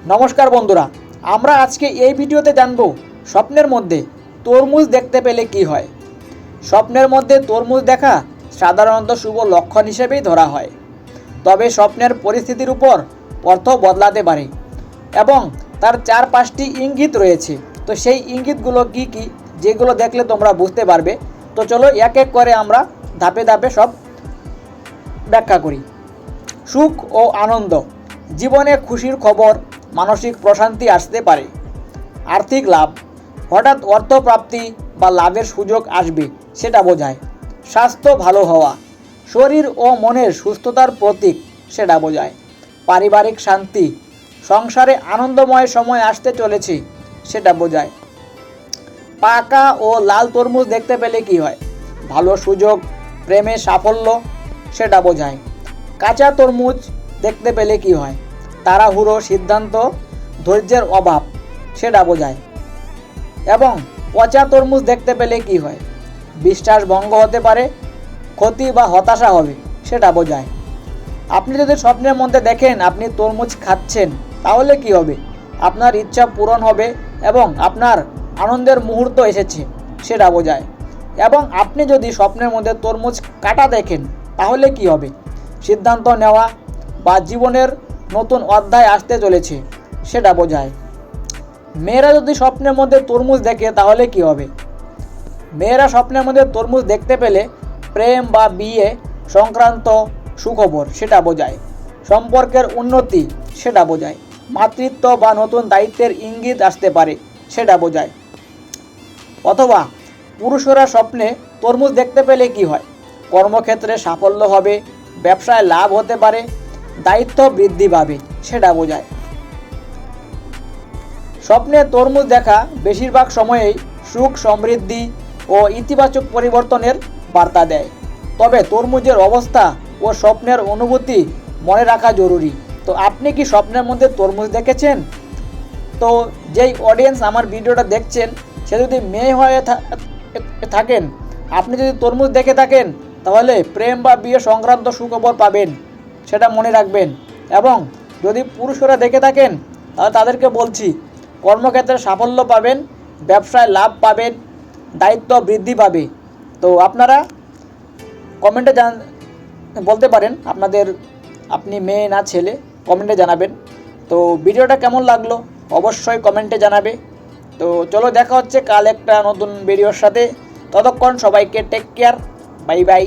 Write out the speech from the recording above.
নমস্কার বন্ধুরা, আমরা আজকে এই ভিডিওতে জানব স্বপ্নের মধ্যে তরমুজ দেখতে পেলে কি হয়। স্বপ্নের মধ্যে তরমুজ দেখা সাধারণত শুভ লক্ষণ হিসেবেই ধরা হয়, তবে স্বপ্নের পরিস্থিতির উপর অর্থ বদলাতে পারে এবং তার 4-5টি ইঙ্গিত রয়েছে। তো সেই ইঙ্গিতগুলো কি কি, যেগুলো দেখলে তোমরা বুঝতে পারবে। তো চলো এক এক করে আমরা ধাপে ধাপে সব ব্যাখ্যা করি। সুখ ও আনন্দ, জীবনে খুশির খবর, মানসিক প্রশান্তি আসতে পারে। আর্থিক লাভ, হঠাৎ অর্থপ্রাপ্তি বা লাভের সুযোগ আসবে, সেটা বোঝায়। স্বাস্থ্য ভালো হওয়া, শরীর ও মনের সুস্থতার প্রতীক, সেটা বোঝায়। পারিবারিক শান্তি, সংসারে আনন্দময় সময় আসতে চলেছে, সেটা বোঝায়। পাকা ও লাল তরমুজ দেখতে পেলে কি হয়? ভালো সুযোগ, প্রেমে সাফল্য, সেটা বোঝায়। কাঁচা তরমুজ দেখতে পেলে কি হয়? তাড়াহুড়ো সিদ্ধান্ত, ধৈর্যের অভাব, সেটা বোঝায়। এবং পচা তরমুজ দেখতে পেলে কি হয়? বিশ্বাস ভঙ্গ হতে পারে, ক্ষতি বা হতাশা হবে, সেটা বোঝায়। আপনি যদি স্বপ্নের মধ্যে দেখেন আপনি তরমুজ খাচ্ছেন, তাহলে কি হবে? আপনার ইচ্ছা পূরণ হবে এবং আপনার আনন্দের মুহূর্ত এসেছে, সেটা বোঝায়। এবং আপনি যদি স্বপ্নের মধ্যে তরমুজ কাটা দেখেন, তাহলে কি হবে? সিদ্ধান্ত নেওয়া বা জীবনের নতুন অধ্যায় আসতে চলেছে, সেটা বোঝায়। মেয়েরা যদি স্বপ্নের মধ্যে তরমুজ দেখে, তাহলে কি হবে? মেয়েরা স্বপ্নের মধ্যে তরমুজ দেখতে পেলে প্রেম বা বিয়ে সংক্রান্ত সুখবর, সেটা বোঝায়। সম্পর্কের উন্নতি, সেটা বোঝায়। মাতৃত্ব বা নতুন দায়িত্বের ইঙ্গিত আসতে পারে, সেটা বোঝায়। অথবা পুরুষরা স্বপ্নে তরমুজ দেখতে পেলে কি হয়? কর্মক্ষেত্রে সাফল্য হবে, ব্যবসায় লাভ হতে পারে, দায়িত্ব বৃদ্ধি পাবে, সেটা বোঝায়। স্বপ্নে তরমুজ দেখা বেশিরভাগ সময়েই সুখ, সমৃদ্ধি ও ইতিবাচক পরিবর্তনের বার্তা দেয়। তবে তরমুজের অবস্থা ও স্বপ্নের অনুভূতি মনে রাখা জরুরি। তো আপনি কি স্বপ্নের মধ্যে তরমুজ দেখেছেন? তো যেই অডিয়েন্স আমার ভিডিওটা দেখছেন, সে যদি মেয়ে হয়ে থাকেন, আপনি যদি তরমুজ দেখে থাকেন, তাহলে প্রেম বা বিয়ে সংক্রান্ত সুখবর পাবেন, সেটা মনে রাখবেন। এবং যদি পুরুষরা দেখে থাকেন, তাহলে তাদেরকে বলছি কর্মক্ষেত্রে সাফল্য পাবেন, ব্যবসায় লাভ পাবেন, দায়িত্ব বৃদ্ধি পাবে। তো আপনারা কমেন্টে বলতে পারেন আপনি মেয়ে না ছেলে, কমেন্টে জানাবেন। তো ভিডিওটা কেমন লাগলো অবশ্যই কমেন্টে জানাবে। তো চলো দেখা হচ্ছে কাল একটা নতুন ভিডিওর সাথে। ততক্ষণ সবাইকে টেক কেয়ার, বাই বাই।